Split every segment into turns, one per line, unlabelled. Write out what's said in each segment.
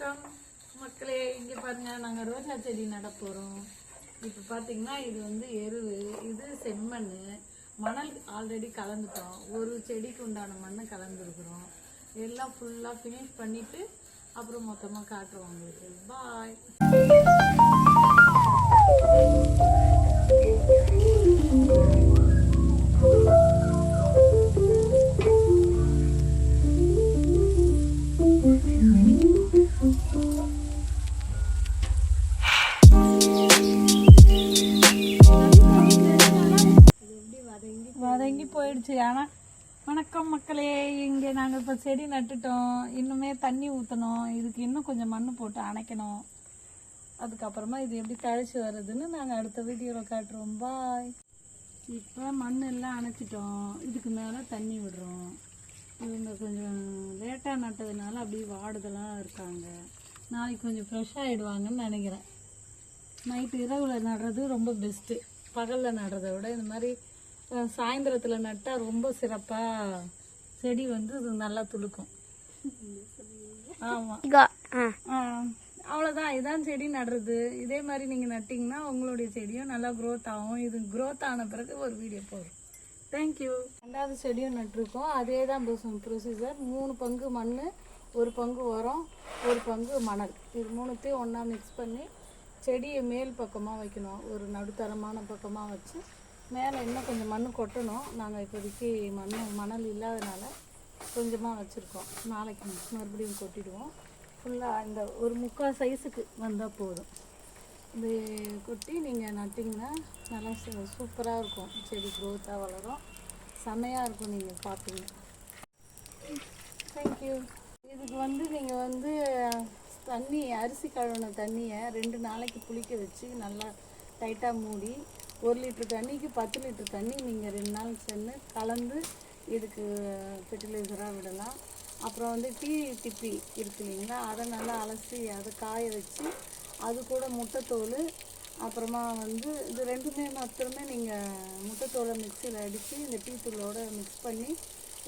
வணக்கம் மக்களே. இங்கே பாருங்கள், நாங்கள் ரோஜா செடி நட போகிறோம். இப்போ பார்த்தீங்கன்னா இது வந்து எருவு, இது செம்மண், மணல் ஆல்ரெடி கலந்துட்டோம். ஒரு செடிக்கு உண்டான மண்ணை கலந்துருக்குறோம். எல்லாம் ஃபுல்லாக ஃபினிஷ் பண்ணிவிட்டு அப்புறம் மொத்தமாக காட்டுறோம் உங்களுக்கு. பாய். வதங்கி போயிடுச்சு. ஆனால் வணக்கம் மக்களே, இங்கே நாங்கள் இப்போ செடி நட்டுட்டோம். இன்னுமே தண்ணி ஊற்றணும். இதுக்கு இன்னும் கொஞ்சம் மண் போட்டு அணைக்கணும். அதுக்கப்புறமா இது எப்படி தழைச்சி வருதுன்னு நாங்கள் அடுத்த வீடியோவில் காட்டுறோம். பாய். இப்போ மண் எல்லாம் அணைச்சிட்டோம். இதுக்கு மேலே தண்ணி விடுறோம். இவங்க கொஞ்சம் லேட்டாக நட்டதுனால அப்படியே வாடுதெல்லாம் இருக்காங்க. நாளைக்கு கொஞ்சம் ஃப்ரெஷ் ஆகிடுவாங்கன்னு நினைக்கிறேன். நைட்டு இரவில் நடுறது ரொம்ப பெஸ்ட்டு. பகலில் நடுறதை விட இந்த மாதிரி சாயந்தரத்தில் நட்டால் ரொம்ப சிறப்பாக செடி வந்து நல்லா துளுக்கும். ஆமாம், அவ்வளோதான். இதான் செடி நடுறது. இதே மாதிரி நீங்கள் நட்டிங்கன்னா உங்களுடைய செடியும் நல்லா க்ரோத் ஆகும். இது க்ரோத் ஆன பிறகு ஒரு வீடியோ போடும். தேங்க்யூ. ரெண்டாவது செடியும் நட்டிருக்கோம். அதே தான் ப்ரொசீஜர். 3 பங்கு மண், 1 பங்கு உரம், 1 பங்கு மணல். இது மூணுத்தையும் ஒன்றா மிக்ஸ் பண்ணி செடியை மேல் பக்கமாக வைக்கணும். ஒரு நடுத்தரமான பக்கமாக வச்சு மேலே இன்னும் கொஞ்சம் மண் கொட்டணும். நாங்கள் இப்போதைக்கு மணல் இல்லாதனால கொஞ்சமாக வச்சுருக்கோம். நாளைக்கு மறுபடியும் கொட்டிடுவோம். ஃபுல்லாக இந்த ஒரு 3/4 சைஸுக்கு வந்தால் போதும். இது கொட்டி நீங்கள் நட்டிங்கன்னா நல்லா சூப்பராக இருக்கும். செடி க்ரோத்தாக வளரும். செமையாக இருக்கும். நீங்கள் பார்ப்பீங்க. தேங்க்யூ. இதுக்கு வந்து நீங்கள் வந்து தண்ணி, அரிசி கழுவின தண்ணியை 2 நாளைக்கு புளிக்க வச்சு நல்லா டைட்டாக மூடி 1 லிட்டர் தண்ணிக்கு 10 லிட்டர் தண்ணி நீங்கள் 2 நாள் சென்று கலந்து இதுக்கு ஃபெர்டிலைசராக விடலாம். அப்புறம் வந்து டீ திப்பி இருக்கு இல்லைங்களா, அதை நல்லா அலசி அதை காய வச்சு அது கூட முட்டைத்தோல், அப்புறமா வந்து இது ரெண்டுமே மாத்திரமே நீங்கள் முட்டைத்தோலை மிக்சியில் அடித்து இந்த டீ தூளோடு மிக்ஸ் பண்ணி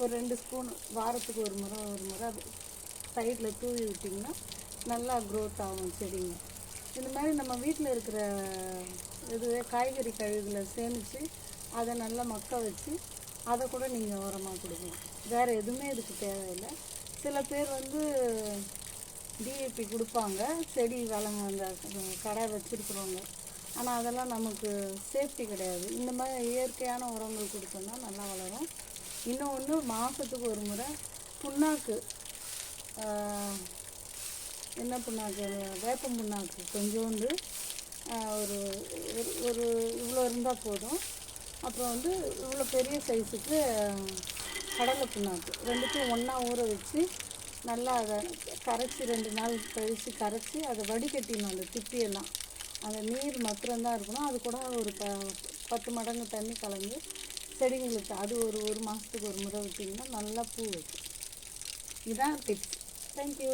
ஒரு 2 ஸ்பூன் வாரத்துக்கு ஒரு முறை அது சைடில் தூவி விட்டிங்கன்னா நல்லா க்ரோத் ஆகும் செடிங்க. இந்த மாதிரி நம்ம வீட்டில் இருக்கிற இதுவே காய்கறி கழிவுகளை சேமித்து அதை நல்லா மக்க வச்சு அதை கூட நீங்கள் உரமாக கொடுக்கலாம். வேறு எதுவுமே இதுக்கு தேவையில்லை. சில பேர் வந்து டிஏபி கொடுப்பாங்க செடி வளங்க, அந்த கடை வச்சுருக்குறவங்க. ஆனால் அதெல்லாம் நமக்கு சேஃப்டி கிடையாது. இந்த மாதிரி இயற்கையான உரங்கள் கொடுத்தோம்னா நல்லா வளரும். இன்னொன்று, மாதத்துக்கு ஒரு முறை புண்ணாக்கு, என்ன புண்ணாக்கு, வேப்பம் புண்ணாக்கு கொஞ்சோண்டு ஒரு ஒரு இவ்வளோ இருந்தால் போதும். அப்புறம் வந்து இவ்வளோ பெரிய சைஸுக்கு கடலை புண்ணாக்கு, ரெண்டுத்தையும் ஒன்றா ஊற வச்சு நல்லா அதை கரைச்சி 2 நாள் கழித்து கரைச்சி அதை வடிகட்டிடணும். அந்த திப்பியெல்லாம், அந்த நீர் மாத்திரம்தான் இருக்கணும். அது கூட ஒரு 10 மடங்கு தண்ணி கலந்து செடிங்களுக்கு அது ஒரு மாதத்துக்கு ஒரு முறை விட்டிங்கன்னா நல்லா பூ வைக்கும். இதுதான் டிப்ஸ். தேங்க்யூ.